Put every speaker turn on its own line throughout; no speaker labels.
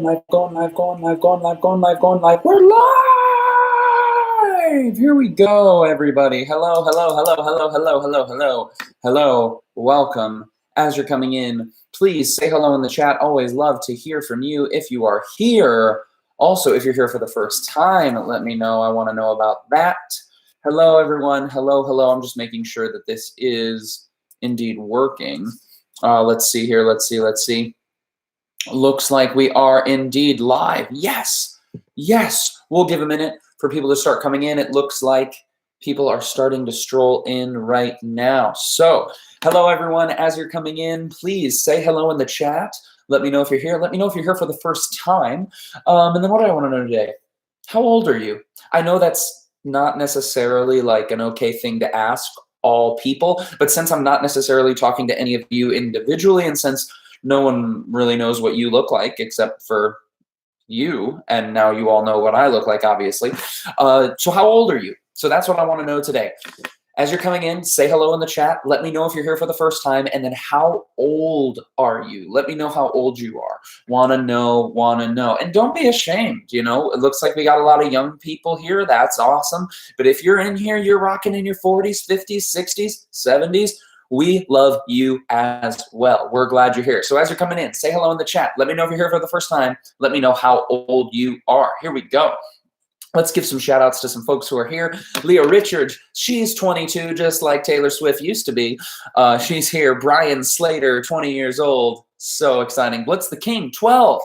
live. We're live. Here we go, everybody. Hello. Welcome. As you're coming in, please say hello in the chat. Always love to hear from you if you are here. Also, if you're here for the first time, let me know. I want to know about that. Hello, everyone. Hello. I'm just making sure that this is indeed working. Let's see here. Let's see. Looks like we are indeed live. Yes. We'll give a minute for people to start coming in. It looks like people are starting to stroll in right now. So, hello everyone. As you're coming in, please say hello in the chat. Let me know if you're here. Let me know if you're here for the first time. And then what do I want to know today? How old are you? I know that's not necessarily like an okay thing to ask all people, but since I'm not necessarily talking to any of you individually, and since no one really knows what you look like except for you, and now you all know what I look like, obviously. So how old are you? So that's what I want to know today. As you're coming in, say hello in the chat. Let me know if you're here for the first time, and then how old are you? Let me know how old you are. Wanna know. And don't be ashamed, you know? It looks like we got a lot of young people here. That's awesome. But if you're in here, you're rocking in your 40s, 50s, 60s, 70s, we love you as well. We're glad you're here. So as you're coming in, say hello in the chat. Let me know if you're here for the first time. Let me know how old you are. Here we go. Let's give some shout outs to some folks who are here. Leah Richards, she's 22, just like Taylor Swift used to be. She's here. Brian Slater, 20 years old. So exciting. Blitz the King, 12.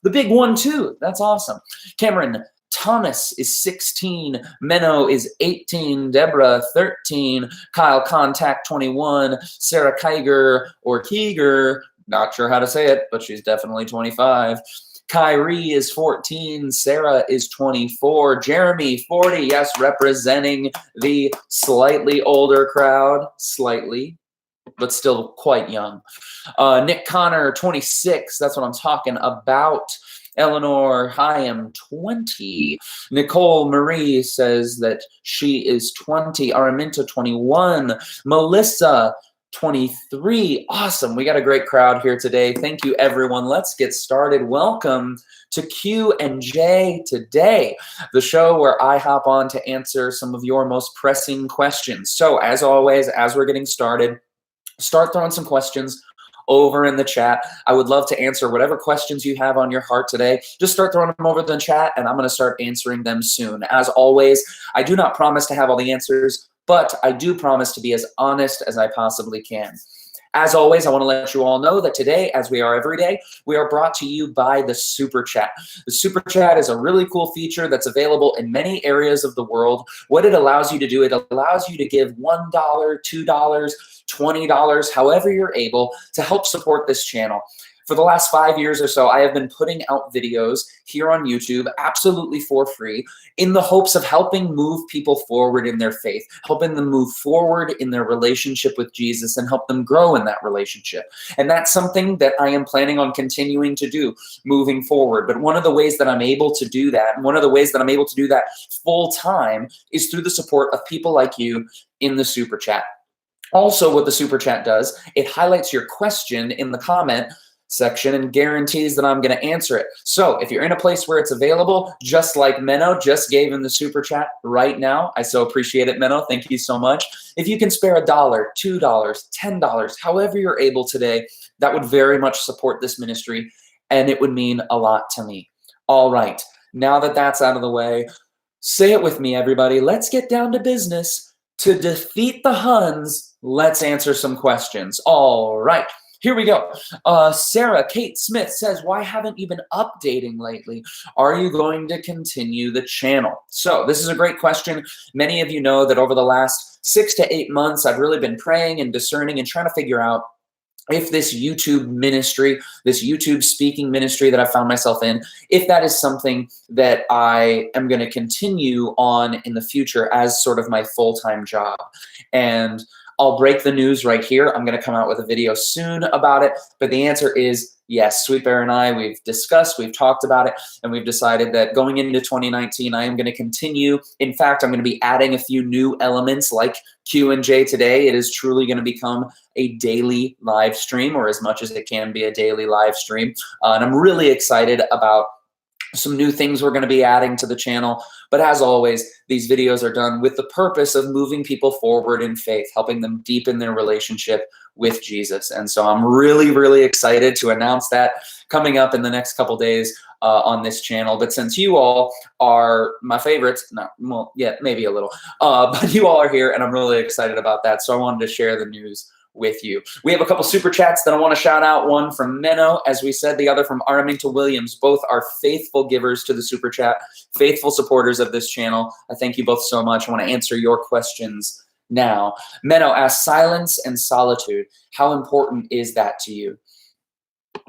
The big one, too. That's awesome. Cameron Thomas is 16. Menno is 18. Deborah, 13. Kyle Contact, 21. Sarah Kiger or Keeger, not sure how to say it, but she's definitely 25. Kyrie is 14. Sarah is 24. Jeremy, 40. Yes, representing the slightly older crowd. Slightly, but still quite young. Nick Connor, 26. That's what I'm talking about. Eleanor, I am 20. Nicole Marie says that she is 20. Araminta, 21. Melissa, 23. Awesome. We got a great crowd here today. Thank you, everyone. Let's get started. Welcome to Q&J Today, the show where I hop on to answer some of your most pressing questions. So as always, as we're getting started, start throwing some questions over in the chat. I would love to answer whatever questions you have on your heart today. Just start throwing them over in the chat, and I'm going to start answering them soon. As always, I do not promise to have all the answers, but I do promise to be as honest as I possibly can. As always, I want to let you all know that today, as we are every day, we are brought to you by the Super Chat. The Super Chat is a really cool feature that's available in many areas of the world. What it allows you to do, it allows you to give $1, $2, $20, however you're able, to help support this channel. For the last 5 years or so, I have been putting out videos here on YouTube absolutely for free in the hopes of helping move people forward in their faith, helping them move forward in their relationship with Jesus and help them grow in that relationship. And that's something that I am planning on continuing to do moving forward. But one of the ways that I'm able to do that, and one of the ways that I'm able to do that full time, is through the support of people like you in the Super Chat. Also, what the Super Chat does, it highlights your question in the comment section and guarantees that I'm going to answer it. So if you're in a place where it's available, just like Menno just gave in the Super Chat right now, I so appreciate it, Menno. Thank you so much. If you can spare $1, $2, $10, however you're able today, that would very much support this ministry, and it would mean a lot to me. All right, now that that's out of the way, say it with me, everybody. Let's get down to business. To defeat the Huns, let's answer some questions. All right. Here we go. Sarah Kate Smith says, why haven't you been updating lately? Are you going to continue the channel? So this is a great question. Many of you know that over the last 6 to 8 months, I've really been praying and discerning and trying to figure out if this YouTube ministry, this YouTube speaking ministry that I found myself in, if that is something that I am going to continue on in the future as sort of my full-time job. And I'll break the news right here. I'm going to come out with a video soon about it, but the answer is yes. Sweet Bear and I, we've discussed, we've talked about it, and we've decided that going into 2019, I am going to continue. In fact, I'm going to be adding a few new elements like Q&J Today. It is truly going to become a daily live stream, or as much as it can be a daily live stream. And I'm really excited about some new things we're going to be adding to the channel. But as always, these videos are done with the purpose of moving people forward in faith, helping them deepen their relationship with Jesus. And so I'm really, really excited to announce that coming up in the next couple days on this channel. But since you all are my favorites, well, yeah, maybe a little, but you all are here and I'm really excited about that. So I wanted to share the news with you. We have a couple super chats that I want to shout out. One from Menno, as we said, the other from Araminta Williams. Both are faithful givers to the super chat, faithful supporters of this channel. I thank you both so much. I want to answer your questions now. Menno asks, silence and solitude, how important is that to you?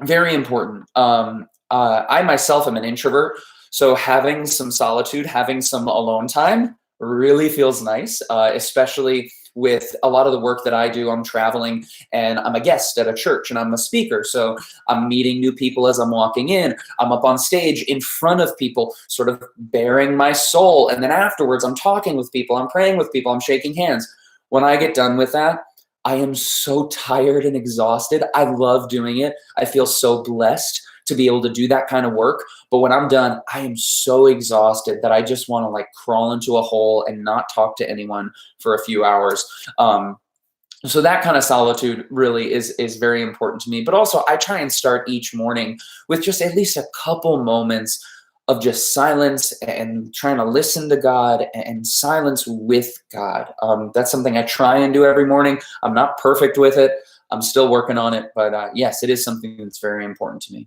Very important. I myself am an introvert, so having some solitude, having some alone time really feels nice, especially with a lot of the work that I do. I'm traveling and I'm a guest at a church and I'm a speaker. So I'm meeting new people as I'm walking in. I'm up on stage in front of people, sort of bearing my soul. And then afterwards, I'm talking with people, I'm praying with people, I'm shaking hands. When I get done with that, I am so tired and exhausted. I love doing it. I feel so blessed to be able to do that kind of work. But when I'm done, I am so exhausted that I just want to like crawl into a hole and not talk to anyone for a few hours. So that kind of solitude really is very important to me. But also I try and start each morning with just at least a couple moments of just silence and trying to listen to God and silence with God. That's something I try and do every morning. I'm not perfect with it. I'm still working on it, but yes, it is something that's very important to me.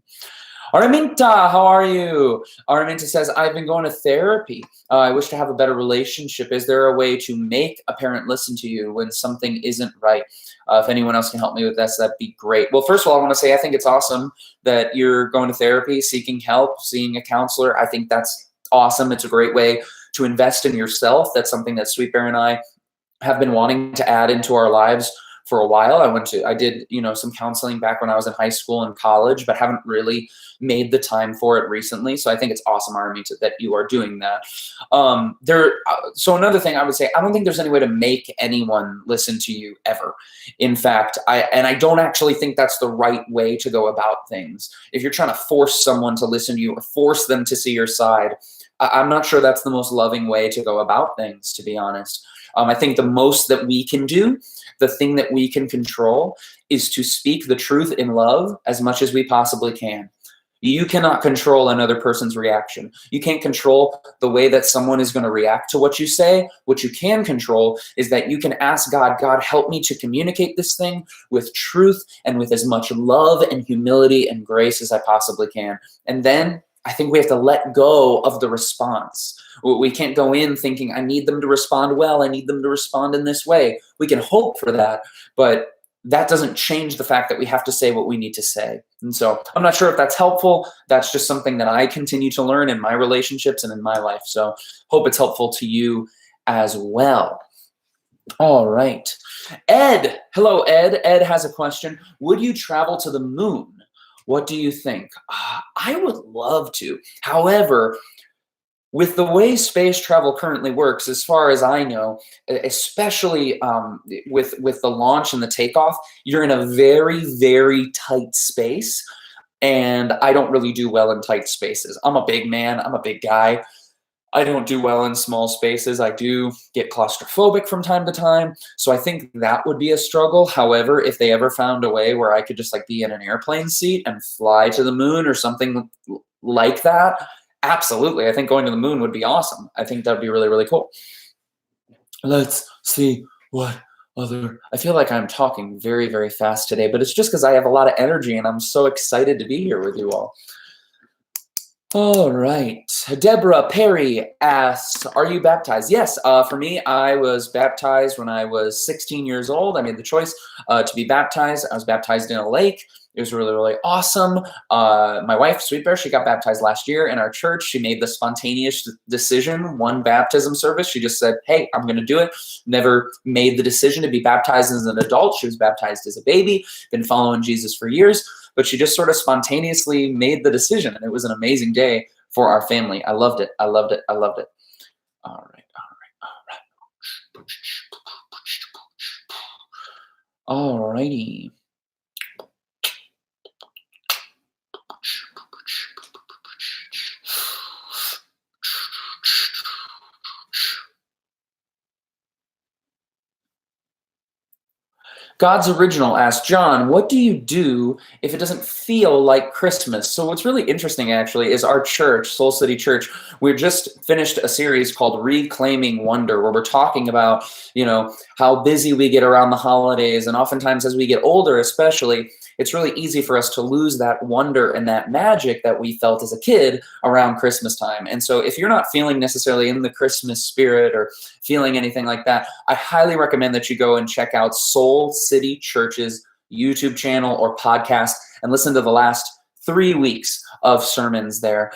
Araminta, how are you? Araminta says, I've been going to therapy. I wish to have a better relationship. Is there a way to make a parent listen to you when something isn't right? If anyone else can help me with this, that'd be great. Well, first of all, I want to say I think it's awesome that you're going to therapy, seeking help, seeing a counselor. I think that's awesome. It's a great way to invest in yourself. That's something that Sweet Bear and I have been wanting to add into our lives for a while. I did, some counseling back when I was in high school and college, but haven't really made the time for it recently. So I think it's awesome, Araminta, that you are doing that. So another thing I would say, I don't think there's any way to make anyone listen to you ever. In fact, I don't actually think that's the right way to go about things. If you're trying to force someone to listen to you or force them to see your side, I'm not sure that's the most loving way to go about things, to be honest. I think the most that we can do, the thing that we can control, is to speak the truth in love as much as we possibly can. You cannot control another person's reaction. You can't control the way that someone is going to react to what you say. What you can control is that you can ask God, God, help me to communicate this thing with truth and with as much love and humility and grace as I possibly can. And then I think we have to let go of the response. We can't go in thinking, I need them to respond well. I need them to respond in this way. We can hope for that, but that doesn't change the fact that we have to say what we need to say. And so I'm not sure if that's helpful. That's just something that I continue to learn in my relationships and in my life. So hope it's helpful to you as well. All right. Ed. Hello, Ed. Ed has a question. Would you travel to the moon? What do you think? I would love to. However, with the way space travel currently works, as far as I know, especially with the launch and the takeoff, you're in a very, very tight space. And I don't really do well in tight spaces. I'm a big man. I'm a big guy. I don't do well in small spaces. I do get claustrophobic from time to time. So I think that would be a struggle. However, if they ever found a way where I could just like be in an airplane seat and fly to the moon or something like that, absolutely. I think going to the moon would be awesome. I think that'd be really, really cool. Let's see what other, I feel like I'm talking very, very fast today, but it's just because I have a lot of energy and I'm so excited to be here with you all. All right. Deborah Perry asks, are you baptized? Yes. For me, I was baptized when I was 16 years old. I made the choice to be baptized. I was baptized in a lake. It was really, really awesome. My wife, Sweet Bear, she got baptized last year in our church. She made the spontaneous decision, one baptism service. She just said, hey, I'm going to do it. Never made the decision to be baptized as an adult. She was baptized as a baby, been following Jesus for years, but she just sort of spontaneously made the decision. And it was an amazing day for our family. I loved it. I loved it. I loved it. All right. All righty. God's Original asked, John, what do you do if it doesn't feel like Christmas? So what's really interesting, actually, is our church, Soul City Church, we just finished a series called Reclaiming Wonder, where we're talking about, how busy we get around the holidays. And oftentimes as we get older, especially, it's really easy for us to lose that wonder and that magic that we felt as a kid around Christmas time. And so if you're not feeling necessarily in the Christmas spirit or feeling anything like that, I highly recommend that you go and check out Soul City Church's YouTube channel or podcast and listen to the last 3 weeks of sermons there.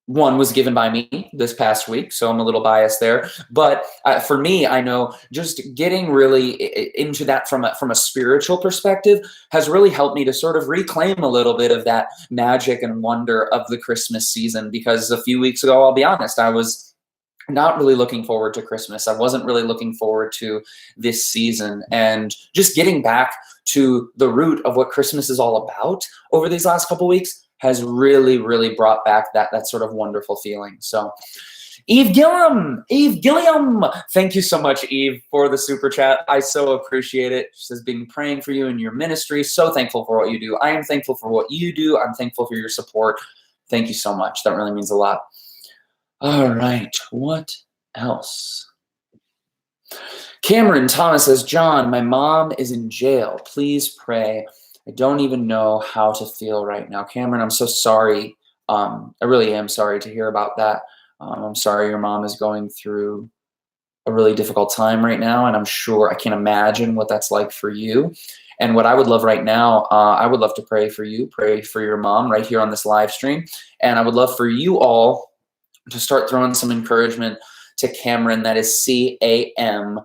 One was given by me this past week, so I'm a little biased there. But for me, I know just getting really into that from a spiritual perspective has really helped me to sort of reclaim a little bit of that magic and wonder of the Christmas season. Because a few weeks ago, I'll be honest, I was not really looking forward to Christmas. I wasn't really looking forward to this season. And just getting back to the root of what Christmas is all about over these last couple weeks has really, really brought back that sort of wonderful feeling. So Eve Gilliam, thank you so much, Eve, for the super chat. I so appreciate it. She says, been praying for you in your ministry. So thankful for what you do. I am thankful for what you do. I'm thankful for your support. Thank you so much. That really means a lot. All right, what else? Cameron Thomas says, John, my mom is in jail. Please pray. I don't even know how to feel right now. Cameron, I'm so sorry. I really am sorry to hear about that. I'm sorry your mom is going through a really difficult time right now, and I'm sure I can't imagine what that's like for you. And what I would love right now, I would love to pray for you, pray for your mom right here on this live stream. And I would love for you all to start throwing some encouragement to Cameron. That is CAMRYN,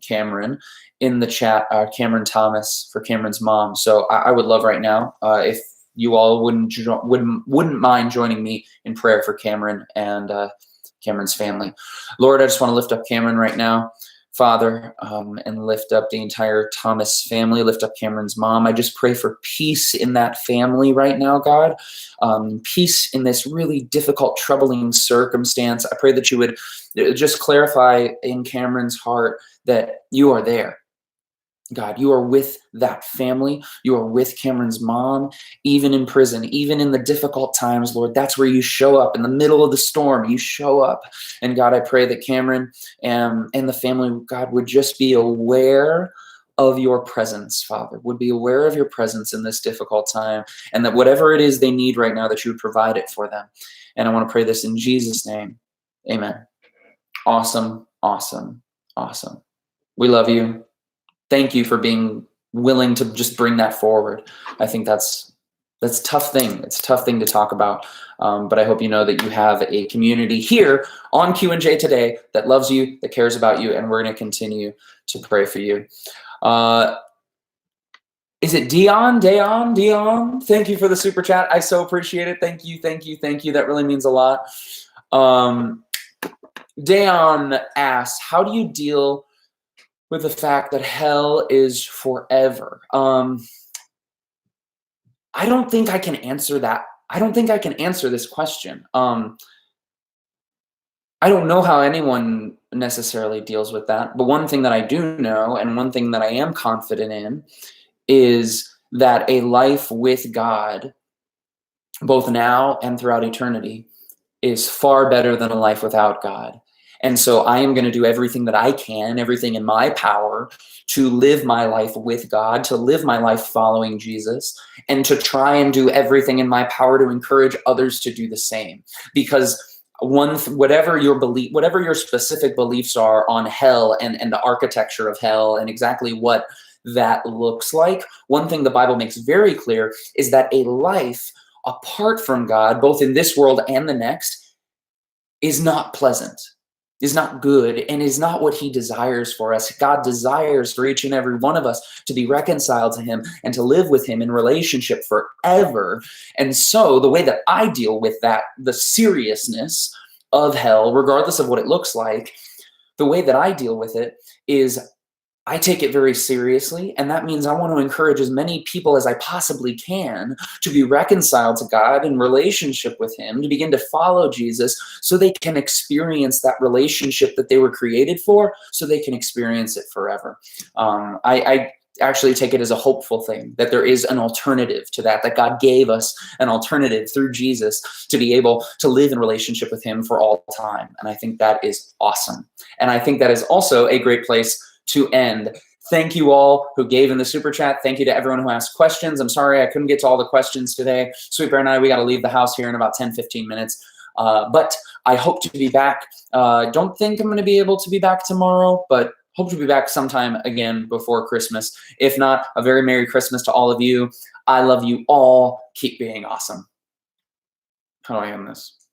Cameron, in the chat. Cameron Thomas for Cameron's mom. So I would love right now if you all wouldn't mind joining me in prayer for Cameron and Cameron's family. Lord, I just want to lift up Cameron right now, Father, and lift up the entire Thomas family, lift up Cameron's mom. I just pray for peace in that family right now, God. Peace in this really difficult, troubling circumstance. I pray that you would just clarify in Cameron's heart that you are there. God, you are with that family. You are with Cameron's mom, even in prison, even in the difficult times, Lord. That's where you show up in the middle of the storm. You show up. And God, I pray that Cameron and the family, God, would just be aware of your presence, Father, would be aware of your presence in this difficult time, and that whatever it is they need right now, that you would provide it for them. And I want to pray this in Jesus' name. Amen. Awesome, awesome, awesome. We love you. Thank you for being willing to just bring that forward. I think that's a tough thing. It's a tough thing to talk about. But I hope you know that you have a community here on Q&J Today that loves you, that cares about you, and we're going to continue to pray for you. Is it Dion? Thank you for the super chat. I so appreciate it. Thank you. That really means a lot. Dion asks, how do you deal with the fact that hell is forever? I don't think I can answer that. I don't think I can answer this question. I don't know how anyone necessarily deals with that, but one thing that I do know, and one thing that I am confident in, is that a life with God, both now and throughout eternity, is far better than a life without God. And so I am going to do everything that I can, everything in my power, to live my life with God, to live my life following Jesus, and to try and do everything in my power to encourage others to do the same. Because whatever your specific beliefs are on hell and the architecture of hell and exactly what that looks like, one thing the Bible makes very clear is that a life apart from God, both in this world and the next, is not pleasant, is not good, and is not what he desires for us. God desires for each and every one of us to be reconciled to him and to live with him in relationship forever. And so the way that I deal with that, the seriousness of hell, regardless of what it looks like, the way that I deal with it is I take it very seriously, and that means I want to encourage as many people as I possibly can to be reconciled to God in relationship with him, to begin to follow Jesus so they can experience that relationship that they were created for, so they can experience it forever. I actually take it as a hopeful thing, that there is an alternative to that God gave us an alternative through Jesus to be able to live in relationship with him for all time. And I think that is awesome. And I think that is also a great place to end. Thank you all who gave in the super chat. Thank you to everyone who asked questions. I'm sorry I couldn't get to all the questions today. Sweet Bear and I, we got to leave the house here in about 10-15 minutes. But I hope to be back. Don't think I'm going to be able to be back tomorrow, but hope to be back sometime again before Christmas. If not, a very Merry Christmas to all of you. I love you all. Keep being awesome. How do I end this?